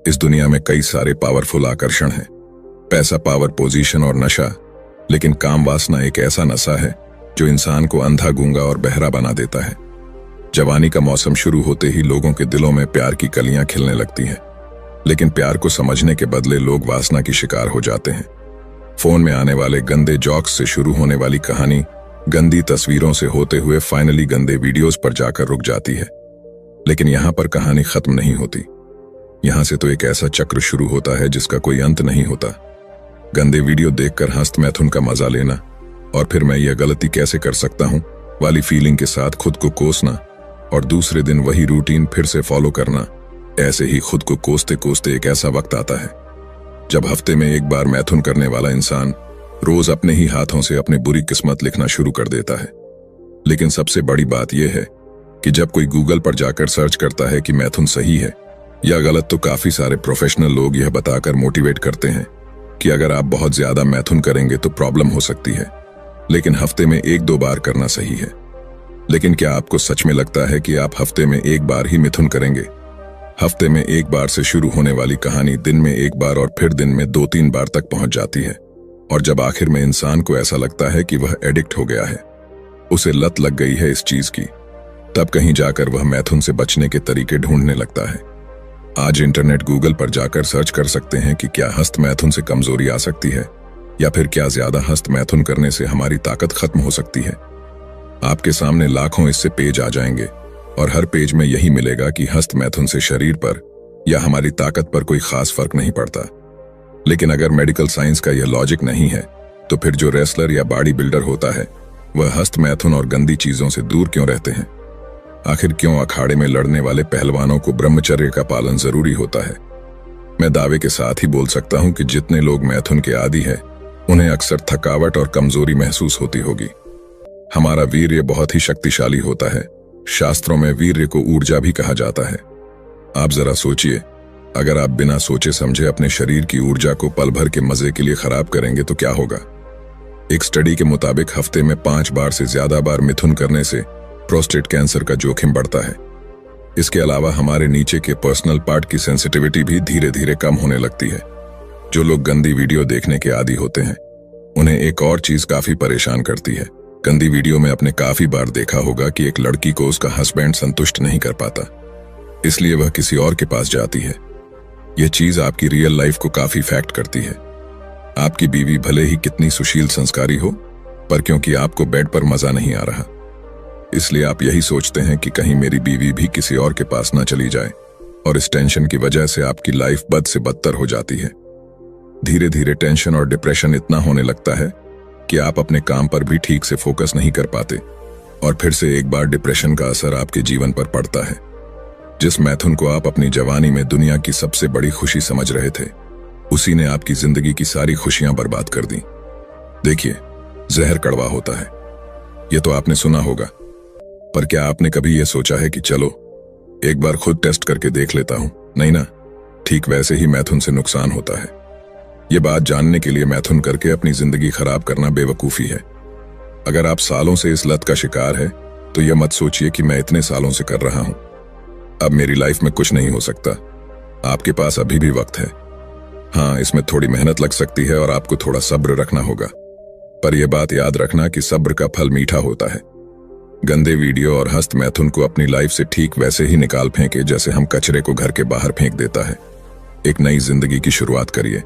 इस दुनिया में कई सारे पावरफुल आकर्षण हैं, पैसा, पावर, पोजीशन और नशा। लेकिन काम वासना एक ऐसा नशा है जो इंसान को अंधा, गूंगा और बहरा बना देता है। जवानी का मौसम शुरू होते ही लोगों के दिलों में प्यार की कलियां खिलने लगती हैं, लेकिन प्यार को समझने के बदले लोग वासना की शिकार हो जाते हैं। फोन में आने वाले गंदे जोक्स से शुरू होने वाली कहानी गंदी तस्वीरों से होते हुए फाइनली गंदे वीडियोस पर जाकर रुक जाती है। लेकिन यहां पर कहानी खत्म नहीं होती। यहां से तो एक ऐसा चक्र शुरू होता है जिसका कोई अंत नहीं होता। गंदे वीडियो देखकर हस्त मैथुन का मजा लेना और फिर मैं यह गलती कैसे कर सकता हूं वाली फीलिंग के साथ खुद को कोसना और दूसरे दिन वही रूटीन फिर से फॉलो करना। ऐसे ही खुद को कोसते कोसते एक ऐसा वक्त आता है जब हफ्ते में एक बार मैथुन करने वाला इंसान रोज अपने ही हाथों से अपनी बुरी किस्मत लिखना शुरू कर देता है। लेकिन सबसे बड़ी बात यह है कि जब कोई गूगल पर जाकर सर्च करता है कि मैथुन सही है या गलत, तो काफी सारे प्रोफेशनल लोग यह बताकर मोटिवेट करते हैं कि अगर आप बहुत ज्यादा मैथुन करेंगे तो प्रॉब्लम हो सकती है, लेकिन हफ्ते में 1-2 बार करना सही है। लेकिन क्या आपको सच में लगता है कि आप हफ्ते में 1 बार ही मिथुन करेंगे? हफ्ते में 1 बार से शुरू होने वाली कहानी दिन में 1 बार और फिर दिन में 2-3 बार तक पहुंच जाती है। और जब आखिर में इंसान को ऐसा लगता है कि वह एडिक्ट हो गया है, उसे लत लग गई है इस चीज की, तब कहीं जाकर वह मैथुन से बचने के तरीके ढूंढने लगता है। आज इंटरनेट, गूगल पर जाकर सर्च कर सकते हैं कि क्या हस्त मैथुन से कमजोरी आ सकती है या फिर क्या ज्यादा हस्त मैथुन करने से हमारी ताकत खत्म हो सकती है। आपके सामने लाखों इससे पेज आ जाएंगे और हर पेज में यही मिलेगा कि हस्त मैथुन से शरीर पर या हमारी ताकत पर कोई खास फर्क नहीं पड़ता। लेकिन अगर मेडिकल साइंस का यह लॉजिक नहीं है, तो फिर जो रेसलर या बॉडी बिल्डर होता है वह हस्त मैथुन और गंदी चीजों से दूर क्यों रहते हैं? आखिर क्यों अखाड़े में लड़ने वाले पहलवानों को ब्रह्मचर्य का पालन जरूरी होता है? मैं दावे के साथ ही बोल सकता हूं कि जितने लोग मैथुन के आदी हैं, उन्हें अक्सर थकावट और कमजोरी महसूस होती होगी। हमारा वीर्य बहुत ही शक्तिशाली होता है। शास्त्रों में वीर्य को ऊर्जा भी कहा जाता है। आप जरा सोचिए, अगर आप बिना सोचे समझे अपने शरीर की ऊर्जा को पल भर के मजे के लिए खराब करेंगे तो क्या होगा? एक स्टडी के मुताबिक हफ्ते में 5 बार से ज्यादा बार मिथुन करने से प्रोस्टेट कैंसर का जोखिम बढ़ता है। इसके अलावा हमारे नीचे के पर्सनल पार्ट की सेंसिटिविटी भी धीरे धीरे कम होने लगती है। जो लोग गंदी वीडियो देखने के आदी होते हैं, उन्हें एक और चीज काफी परेशान करती है। गंदी वीडियो में आपने काफी बार देखा होगा कि एक लड़की को उसका हस्बैंड संतुष्ट नहीं कर पाता, इसलिए वह किसी और के पास जाती है। यह चीज आपकी रियल लाइफ को काफी इफेक्ट करती है। आपकी बीवी भले ही कितनी सुशील संस्कारी हो, पर क्योंकि आपको बेड पर मजा नहीं आ रहा, इसलिए आप यही सोचते हैं कि कहीं मेरी बीवी भी किसी और के पास ना चली जाए, और इस टेंशन की वजह से आपकी लाइफ बद से बदतर हो जाती है। धीरे धीरे टेंशन और डिप्रेशन इतना होने लगता है कि आप अपने काम पर भी ठीक से फोकस नहीं कर पाते, और फिर से एक बार डिप्रेशन का असर आपके जीवन पर पड़ता है। जिस मैथुन को आप अपनी जवानी में दुनिया की सबसे बड़ी खुशी समझ रहे थे, उसी ने आपकी जिंदगी की सारी खुशियां बर्बाद कर दी। देखिए, जहर कड़वा होता है, यह तो आपने सुना होगा, पर क्या आपने कभी यह सोचा है कि चलो एक बार खुद टेस्ट करके देख लेता हूं? नहीं ना, ठीक वैसे ही मैथुन से नुकसान होता है। यह बात जानने के लिए मैथुन करके अपनी जिंदगी खराब करना बेवकूफी है। अगर आप सालों से इस लत का शिकार है, तो यह मत सोचिए कि मैं इतने सालों से कर रहा हूं, अब मेरी लाइफ में कुछ नहीं हो सकता। आपके पास अभी भी वक्त है। हाँ, इसमें थोड़ी मेहनत लग सकती है और आपको थोड़ा सब्र रखना होगा, पर यह बात याद रखना कि सब्र का फल मीठा होता है। गंदे वीडियो और हस्त मैथुन को अपनी लाइफ से ठीक वैसे ही निकाल फेंके जैसे हम कचरे को घर के बाहर फेंक देता है। एक नई जिंदगी की शुरुआत करिए।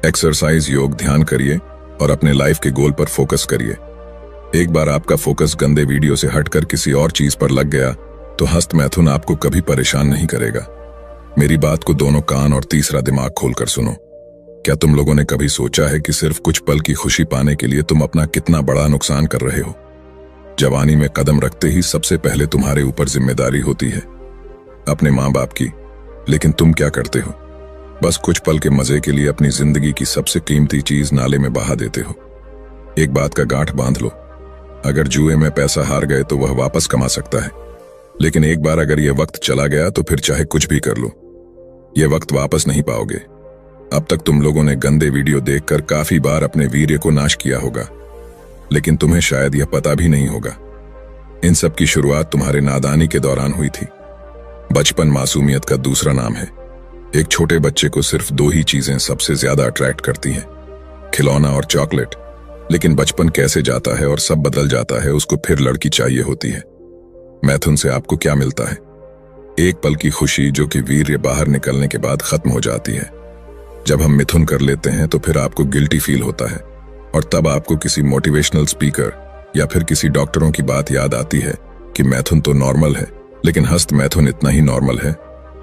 एक्सरसाइज, योग, ध्यान करिए और अपने लाइफ के गोल पर फोकस करिए। एक बार आपका फोकस गंदे वीडियो से हटकर किसी और चीज पर लग गया तो हस्त मैथुन आपको कभी परेशान नहीं करेगा। मेरी बात को दोनों कान और तीसरा दिमाग खोलकर सुनो। क्या तुम लोगों ने कभी सोचा है कि सिर्फ कुछ पल की खुशी पाने के लिए तुम अपना कितना बड़ा नुकसान कर रहे हो? जवानी में कदम रखते ही सबसे पहले तुम्हारे ऊपर जिम्मेदारी होती है अपने माँ बाप की, लेकिन तुम क्या करते हो? बस कुछ पल के मजे के लिए अपनी जिंदगी की सबसे कीमती चीज नाले में बहा देते हो। एक बात का गांठ बांध लो, अगर जुए में पैसा हार गए तो वह वापस कमा सकता है, लेकिन एक बार अगर यह वक्त चला गया तो फिर चाहे कुछ भी कर लो, यह वक्त वापस नहीं पाओगे। अब तक तुम लोगों ने गंदे वीडियो देखकर काफी बार अपने वीर्य को नाश किया होगा, लेकिन तुम्हें शायद यह पता भी नहीं होगा। इन सब की शुरुआत तुम्हारे नादानी के दौरान हुई थी। बचपन मासूमियत का दूसरा नाम है। एक छोटे बच्चे को सिर्फ दो ही चीजें सबसे ज्यादा अट्रैक्ट करती हैं, खिलौना और चॉकलेट। लेकिन बचपन कैसे जाता है और सब बदल जाता है, उसको फिर लड़की चाहिए होती है। मैथुन से आपको क्या मिलता है? एक पल की खुशी जो कि वीर्य बाहर निकलने के बाद खत्म हो जाती है। जब हम मिथुन कर लेते हैं तो फिर आपको गिल्टी फील होता है, और तब आपको किसी मोटिवेशनल स्पीकर या फिर किसी डॉक्टरों की बात याद आती है कि मैथुन तो नॉर्मल है, लेकिन हस्त मैथुन इतना ही नॉर्मल है।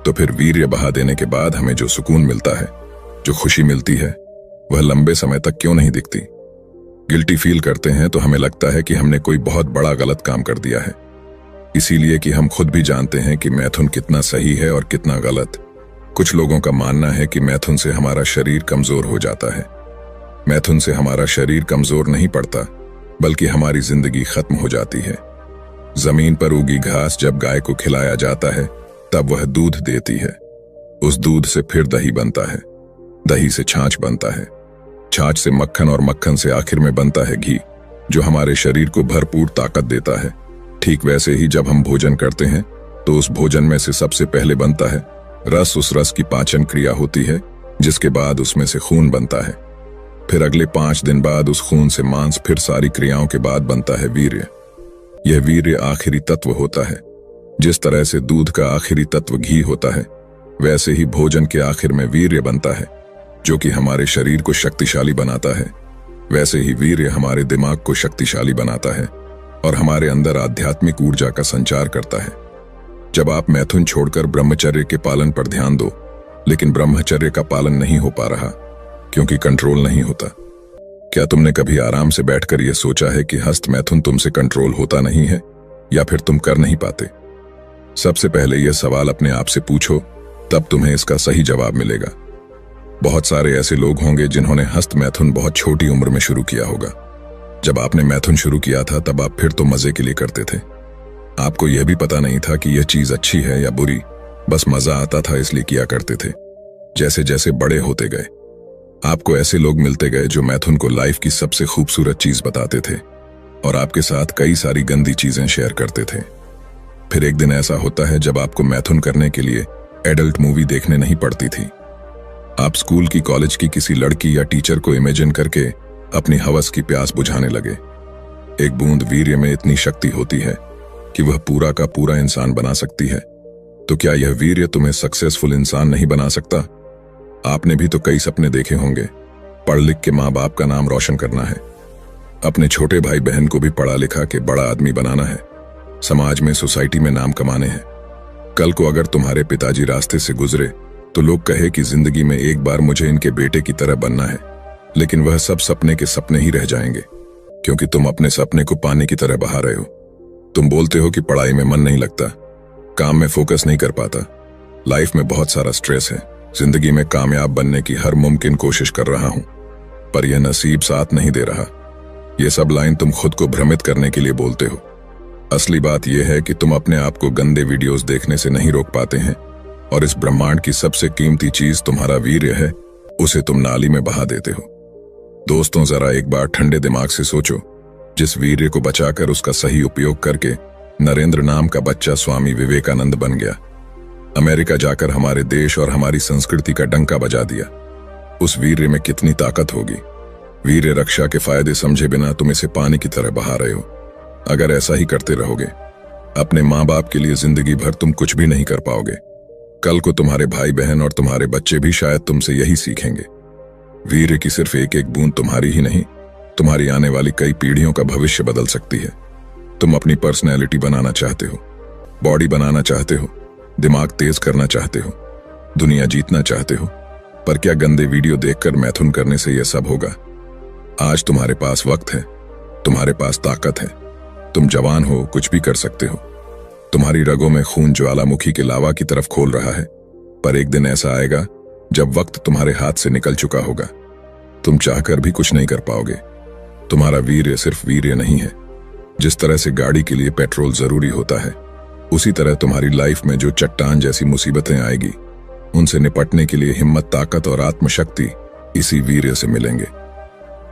तो फिर वीर्य बहा देने के बाद हमें जो सुकून मिलता है, जो खुशी मिलती है, वह लंबे समय तक क्यों नहीं दिखती? गिल्टी फील करते हैं तो हमें लगता है कि हमने कोई बहुत बड़ा गलत काम कर दिया है, इसीलिए कि हम खुद भी जानते हैं कि मैथुन कितना सही है और कितना गलत। कुछ लोगों का मानना है कि मैथुन से हमारा शरीर कमजोर हो जाता है। मैथुन से हमारा शरीर कमजोर नहीं पड़ता, बल्कि हमारी जिंदगी खत्म हो जाती है। जमीन पर उगी घास जब गाय को खिलाया जाता है तब वह दूध देती है। उस दूध से फिर दही बनता है, दही से छाछ बनता है, छाछ से मक्खन, और मक्खन से आखिर में बनता है घी, जो हमारे शरीर को भरपूर ताकत देता है। ठीक वैसे ही जब हम भोजन करते हैं तो उस भोजन में से सबसे पहले बनता है रस। उस रस की पाचन क्रिया होती है, जिसके बाद उसमें से खून बनता है। फिर अगले 5 दिन बाद उस खून से मांस, फिर सारी क्रियाओं के बाद बनता है वीर्य। यह वीर्य आखिरी तत्व होता है। जिस तरह से दूध का आखिरी तत्व घी होता है, वैसे ही भोजन के आखिर में वीर्य बनता है, जो कि हमारे शरीर को शक्तिशाली बनाता है। वैसे ही वीर्य हमारे दिमाग को शक्तिशाली बनाता है और हमारे अंदर आध्यात्मिक ऊर्जा का संचार करता है। जब आप मैथुन छोड़कर ब्रह्मचर्य के पालन पर ध्यान दो, लेकिन ब्रह्मचर्य का पालन नहीं हो पा रहा क्योंकि कंट्रोल नहीं होता। क्या तुमने कभी आराम से बैठकर यह सोचा है कि हस्त मैथुन तुमसे कंट्रोल होता नहीं है, या फिर तुम कर नहीं पाते? सबसे पहले यह सवाल अपने आप से पूछो, तब तुम्हें इसका सही जवाब मिलेगा। बहुत सारे ऐसे लोग होंगे जिन्होंने हस्त मैथुन बहुत छोटी उम्र में शुरू किया होगा। जब आपने मैथुन शुरू किया था तब आप फिर तो मजे के लिए करते थे। आपको यह भी पता नहीं था कि यह चीज अच्छी है या बुरी, बस मजा आता था इसलिए किया करते थे। जैसे जैसे बड़े होते गए, आपको ऐसे लोग मिलते गए जो मैथुन को लाइफ की सबसे खूबसूरत चीज बताते थे और आपके साथ कई सारी गंदी चीजें शेयर करते थे। फिर एक दिन ऐसा होता है जब आपको मैथुन करने के लिए एडल्ट मूवी देखने नहीं पड़ती थी। आप स्कूल की, कॉलेज की किसी लड़की या टीचर को इमेजिन करके अपनी हवस की प्यास बुझाने लगे। एक बूंद वीर्य में इतनी शक्ति होती है कि वह पूरा का पूरा इंसान बना सकती है। तो क्या यह वीर्य तुम्हें सक्सेसफुल इंसान नहीं बना सकता? आपने भी तो कई सपने देखे होंगे। पढ़ लिख के माँ बाप का नाम रोशन करना है, अपने छोटे भाई बहन को भी पढ़ा लिखा के बड़ा आदमी बनाना है, समाज में, सोसाइटी में नाम कमाने हैं। कल को अगर तुम्हारे पिताजी रास्ते से गुजरे तो लोग कहे कि जिंदगी में एक बार मुझे इनके बेटे की तरह बनना है, लेकिन वह सब सपने के सपने ही रह जाएंगे, क्योंकि तुम अपने सपने को पानी की तरह बहा रहे हो। तुम बोलते हो कि पढ़ाई में मन नहीं लगता, काम में फोकस नहीं कर पाता, लाइफ में बहुत सारा स्ट्रेस है, जिंदगी में कामयाब बनने की हर मुमकिन कोशिश कर रहा हूं, पर यह नसीब साथ नहीं दे रहा। ये सब लाइन तुम खुद को भ्रमित करने के लिए बोलते हो। असली बात यह है कि तुम अपने आप को गंदे वीडियोस देखने से नहीं रोक पाते हैं, और इस ब्रह्मांड की सबसे कीमती चीज तुम्हारा वीर्य है, उसे तुम नाली में बहा देते हो। दोस्तों, जरा एक बार ठंडे दिमाग से सोचो, जिस वीर्य को बचाकर उसका सही उपयोग करके नरेंद्र नाम का बच्चा स्वामी विवेकानंद बन गया, अमेरिका जाकर हमारे देश और हमारी संस्कृति का डंका बजा दिया, उस वीर्य में कितनी ताकत होगी। वीर्य रक्षा के फायदे समझे बिना तुम इसे पानी की तरह बहा रहे हो। अगर ऐसा ही करते रहोगे, अपने माँ बाप के लिए जिंदगी भर तुम कुछ भी नहीं कर पाओगे। कल को तुम्हारे भाई बहन और तुम्हारे बच्चे भी शायद तुमसे यही सीखेंगे। वीर्य की सिर्फ एक एक बूंद तुम्हारी ही नहीं, तुम्हारी आने वाली कई पीढ़ियों का भविष्य बदल सकती है। तुम अपनी पर्सनैलिटी बनाना चाहते हो, बॉडी बनाना चाहते हो, दिमाग तेज करना चाहते हो, दुनिया जीतना चाहते हो, पर क्या गंदे वीडियो देखकर मैथुन करने से यह सब होगा? आज तुम्हारे पास वक्त है, तुम्हारे पास ताकत है, तुम जवान हो, कुछ भी कर सकते हो। तुम्हारी रगों में खून ज्वालामुखी के लावा की तरफ खोल रहा है, पर एक दिन ऐसा आएगा जब वक्त तुम्हारे हाथ से निकल चुका होगा। तुम चाहकर भी कुछ नहीं कर पाओगे। तुम्हारा वीर्य सिर्फ वीर्य नहीं है। जिस तरह से गाड़ी के लिए पेट्रोल जरूरी होता है, उसी तरह तुम्हारी लाइफ में जो चट्टान जैसी मुसीबतें आएगी, उनसे निपटने के लिए हिम्मत, ताकत और आत्मशक्ति इसी वीर्य से मिलेंगे।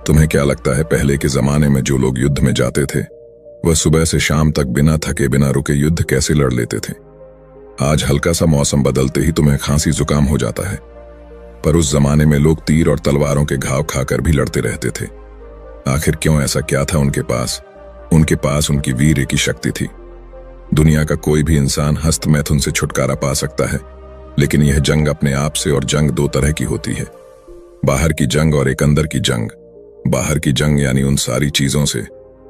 तुम्हें क्या लगता है, पहले के जमाने में जो लोग युद्ध में जाते थे, वह सुबह से शाम तक बिना थके बिना रुके युद्ध कैसे लड़ लेते थे? आज हल्का सा मौसम बदलते ही तुम्हें खांसी जुकाम हो जाता है। पर उस जमाने में लोग तीर और तलवारों के घाव खाकर भी लड़ते रहते थे। आखिर क्यों? ऐसा क्या था उनके पास? उनके पास उनकी वीर्य की शक्ति थी। दुनिया का कोई भी इंसान हस्त मैथुन से छुटकारा पा सकता है, लेकिन यह जंग अपने आप से, और जंग दो तरह की होती है, बाहर की जंग और एक अंदर की जंग। बाहर की जंग यानी उन सारी चीजों से,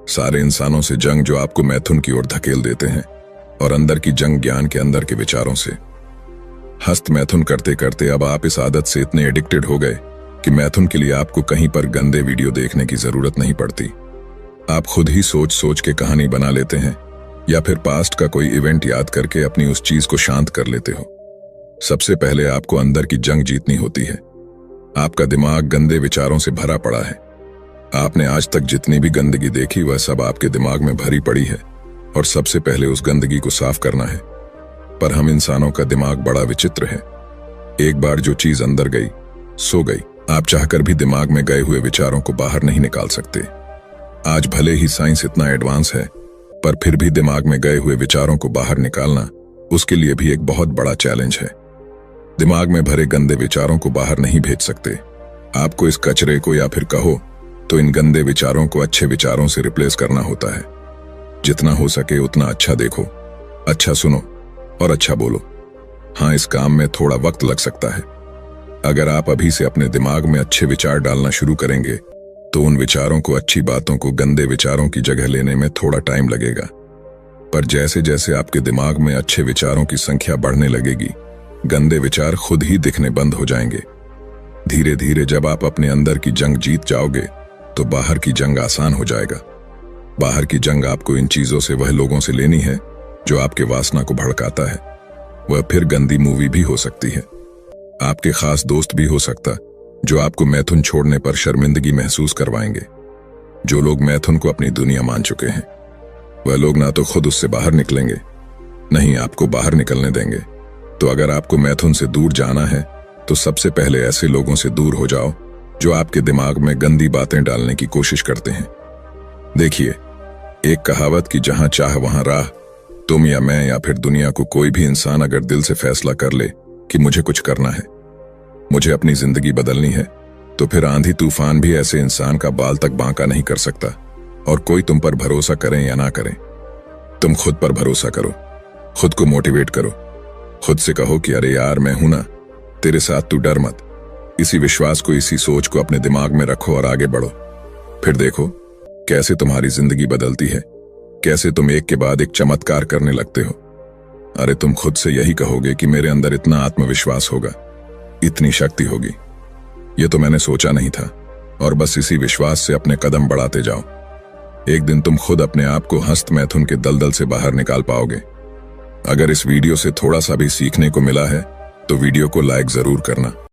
सारे इंसानों से जंग जो आपको मैथुन की ओर धकेल देते हैं, और अंदर की जंग ज्ञान के अंदर के विचारों से। हस्त मैथुन करते करते अब आप इस आदत से इतने एडिक्टेड हो गए कि मैथुन के लिए आपको कहीं पर गंदे वीडियो देखने की जरूरत नहीं पड़ती। आप खुद ही सोच सोच के कहानी बना लेते हैं, या फिर पास्ट का कोई इवेंट याद करके अपनी उस चीज को शांत कर लेते हो। सबसे पहले आपको अंदर की जंग जीतनी होती है। आपका दिमाग गंदे विचारों से भरा पड़ा है। आपने आज तक जितनी भी गंदगी देखी वह सब आपके दिमाग में भरी पड़ी है, और सबसे पहले उस गंदगी को साफ करना है। पर हम इंसानों का दिमाग बड़ा विचित्र है। एक बार जो चीज अंदर गई सो गई। आप चाहकर भी दिमाग में गए हुए विचारों को बाहर नहीं निकाल सकते। आज भले ही साइंस इतना एडवांस है, पर फिर भी दिमाग में गए हुए विचारों को बाहर निकालना उसके लिए भी एक बहुत बड़ा चैलेंज है। दिमाग में भरे गंदे विचारों को बाहर नहीं भेज सकते। आपको इस कचरे को, या फिर कहो तो इन गंदे विचारों को अच्छे विचारों से रिप्लेस करना होता है। जितना हो सके उतना अच्छा देखो, अच्छा सुनो और अच्छा बोलो। हाँ, इस काम में थोड़ा वक्त लग सकता है। अगर आप अभी से अपने दिमाग में अच्छे विचार डालना शुरू करेंगे तो उन विचारों को, अच्छी बातों को गंदे विचारों की जगह लेने में थोड़ा टाइम लगेगा। पर जैसे जैसे आपके दिमाग में अच्छे विचारों की संख्या बढ़ने लगेगी, गंदे विचार खुद ही दिखने बंद हो जाएंगे। धीरे धीरे जब आप अपने अंदर की जंग जीत जाओगे तो बाहर की जंग आसान हो जाएगा। बाहर की जंग आपको इन चीजों से, वह लोगों से लेनी है जो आपके वासना को भड़काता है। वह फिर गंदी मूवी भी हो सकती है, आपके खास दोस्त भी हो सकता जो आपको मैथुन छोड़ने पर शर्मिंदगी महसूस करवाएंगे। जो लोग मैथुन को अपनी दुनिया मान चुके हैं, वह लोग ना तो खुद उससे बाहर निकलेंगे, नहीं आपको बाहर निकलने देंगे। तो अगर आपको मैथुन से दूर जाना है तो सबसे पहले ऐसे लोगों से दूर हो जाओ जो आपके दिमाग में गंदी बातें डालने की कोशिश करते हैं। देखिए, एक कहावत कि जहां चाह वहां राह। तुम या मैं या फिर दुनिया को कोई भी इंसान अगर दिल से फैसला कर ले कि मुझे कुछ करना है, मुझे अपनी जिंदगी बदलनी है, तो फिर आंधी तूफान भी ऐसे इंसान का बाल तक बांका नहीं कर सकता। और कोई तुम पर भरोसा करें या ना करें, तुम खुद पर भरोसा करो, खुद को मोटिवेट करो, खुद से कहो कि अरे यार मैं हूं ना तेरे साथ, तू डर मत। इसी विश्वास को, इसी सोच को अपने दिमाग में रखो और आगे बढ़ो। फिर देखो कैसे तुम्हारी जिंदगी बदलती है, कैसे तुम एक के बाद एक चमत्कार करने लगते हो। अरे तुम खुद से यही कहोगे कि मेरे अंदर इतना आत्मविश्वास होगा, इतनी शक्ति होगी, ये तो मैंने सोचा नहीं था। और बस इसी विश्वास से अपने कदम बढ़ाते जाओ। एक दिन तुम खुद अपने आप को हस्त मैथुन के दलदल से बाहर निकाल पाओगे। अगर इस वीडियो से थोड़ा सा भी सीखने को मिला है तो वीडियो को लाइक जरूर करना।